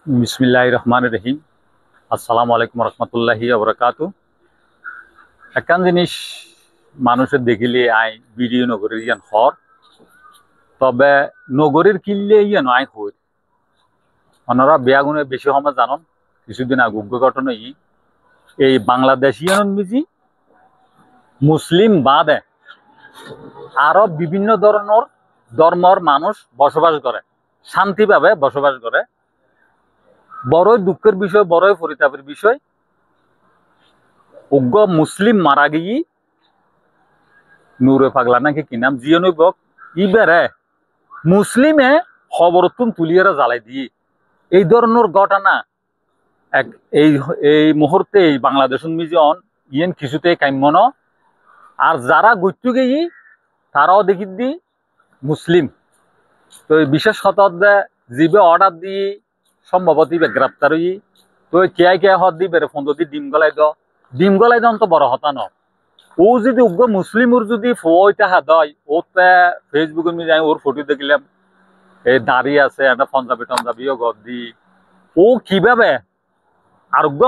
বিসমিল্লাহির রহমানির রহিম। আসসালামু আলাইকুম রহমতুল্লাহি আবরাকাতু। একখান জিনিস মানুষের দেখিলে আই ভিডিও নগরীর ইয়ান হর, তবে নগরীর কিনলে ইয়ান আই হই ওনারা বেয়াগুনে বেশি সময় জানন। কিছুদিন আগে ঘটনা এই বাংলাদেশ ইয়ান মিজি মুসলিম বাদে আরো বিভিন্ন ধরনের ধর্মর মানুষ বসবাস করে, শান্তিভাবে বসবাস করে। বড়ই দুঃখের বিষয়, বড়ই পরিতাপের বিষয়, উগ্র মুসলিম মারা গিয়ে নূরে পাগলা নাকি কি নাম জিয়নই বক ইবারে মুসলিমে খবর তুলিয়ারা জ্বালাই দিয়ে এই ধরনের ঘটনা এক এই এই মুহূর্তে এই বাংলাদেশ মিজন ইয়েন কিছুতেই কাম্য ন। আর যারা গইতু গেই তারাও দেখি দি মুসলিম। তো এই বিশেষ হতদে জিবে অর্ডার দিয়ে সম্ভবত গ্রেপ্তার হই। তো কে হদ দি বেড়ে ফোন দি ডিম গলাই দন তো বড় হতা ন। ও যদি উগ্র মুসলিমর যদি ফইতে হাত হয় ওতে ফেসবুকে আমি যাই ওর ফটো দেখলাম, এই দাঁড়িয়ে আছে একটা পঞ্জাবি টঞ্জাবিও গদ দি ও কিভাবে আর উগ্র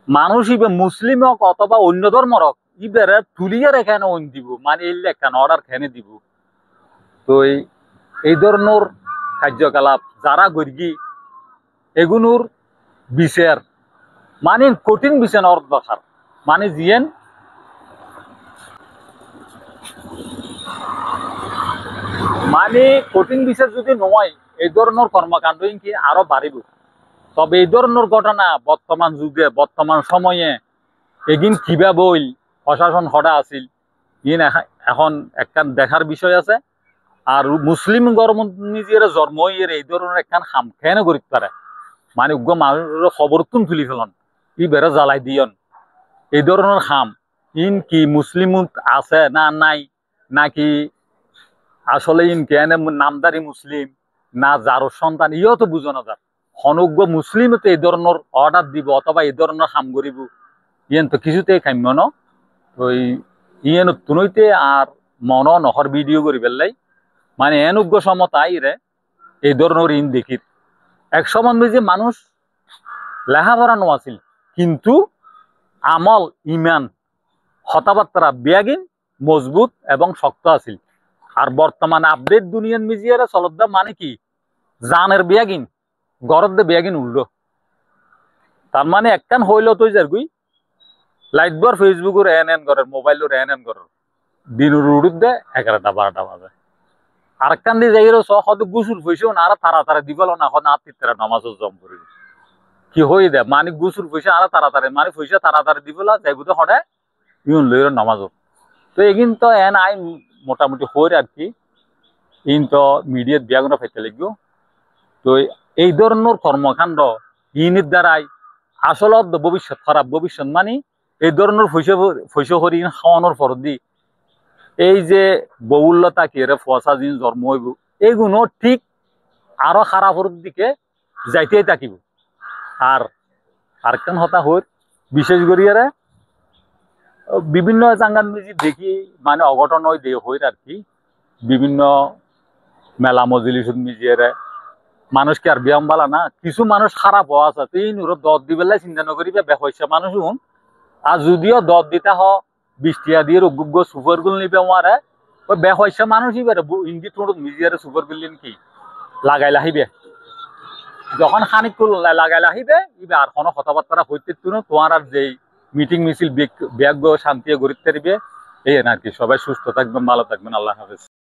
মানুষ ইবে মুসলিম হোক অথবা অন্য ধর্মর হোক ইবেরে তুলিয়ে রেখে অন দিব, মানে এই লেখান অর্ডার খেনে দিব। তো এই ধরনের কার্যকলাপ যারা গর্গি এগুলোর বিচার মানে কঠিন বিচার অর্থ দরকার, মানে জিয়েন মানে কঠিন বিচার যদি নয় এই ধরনের কর্মকাণ্ড কি আরো বাড়িব। তবে এই ধরনের ঘটনা বর্তমান যুগে বর্তমান সময়ে এগিন কিভাবে বইল প্রশাসন হডা আছিল ইন এখন একখান দেখার বিষয় আছে। আর মুসলিম গরম নিজের জন্ম এই ধরনের একখান খাম খেয়ে করি পারে, মানে উগ্র মানুষের খবর তুলি ফেলন ই বেড়ে জ্বালাই দিয়ন এই ধরনের খাম ইন কি মুসলিম আছে না নাই, নাকি আসলে ইন কেন নামদারি মুসলিম না যার সন্তান ইও তো বুঝো না। যার হনজ্ঞ মুসলিম তো এই ধরনের অর্ডার দিব অথবা এই ধরনের কাম করিব ইয়েন তো কিছুতেই কাম্য ন। তো ইয়েন তুনইতে আর মন নহর ভিডিও করি পেলাই, মানে এনজ্ঞ সমতা আইরে এই ধরনের ইন দেখি এক সময় যে মানুষ লেখাপড়া নো আছিল কিন্তু আমল ইমান হতাবার্তা বেয়াগিন মজবুত এবং শক্ত আছিল। আর বর্তমান আপডেট দুনিয়ার মিজিয়ারে চলদ্দা মানে কি জানের বেয়াগিন গরদ বেয়াগিন উল্লো। তার মানে একখান হইল তুই যার গুই লাইট বার ফেসবুকের এন করের মোবাইলের এন করের দিনের উড়ুদ দে 11টা 12টা বাজে। আরেকখান দিয়ে যাই হয়তো গুসুল পয়সা না আর তাড়াতাড়ি দিবল না এখন আত্মীয়রা নামাজ জম করি কি হয়ে দে, মানে গুসুল পয়সা আর তাড়াতাড়ি মানে পয়সা তাড়াতাড়ি দিবলা যাইব তো হঠাৎ ইউন লইর নামাজ। তো এগিন তো এন আই মোটামুটি হই আর কি ইন তো মিডিয়াত বিয়াগুনা ফাইতে লাগব। তো এই ধরনের কর্মকাণ্ড ইনের দ্বারাই আসলত ভবিষ্যৎ খারাপ ভবিষ্যৎ, মানে এই ধরনের পয়সা করি খাওয়ানোর পর দি এই যে বহুল্যতা কি রে ফসা জিন জন্ম হইব এইগুলো ঠিক আরো খারাপের দিকে যাইতেই থাকিব। আর আরেকখান হতা হই বিশেষ করিয়ারে বিভিন্ন জাঙ্গান মিজি দেখি মানে অঘটন হই আর কি বিভিন্ন মেলা মজলিস মিজিয়ারে মানুষ কি আর ব্যায়াম বালা না, কিছু মানুষ খারাপ হওয়া আছে তিন দর দিবেলাই চিন্তা নকরিবে বেহস্য মানুষ হুন। আর যদিও দর দিতে হ 20 টিয়া দিয়ে রোগ্য সুপার গুল নিবে মারে ওই বেহস্য মানুষই বেড়ে ইন্দি তোর মিজিয়ারে সুপার বিল্ডিং কি লাগাই লাহিবে যখন খানিক লাগাই লাহিবে ইবে আর কোনো কথাবার্তা হইতে তোমার আর যেই মিটিং মিছিল ব্যাগ শান্তি গড়িতে পারিবে এই আর কি। সবাই সুস্থ থাকবেন, ভালো থাকবেন, আল্লাহ হাফেজ।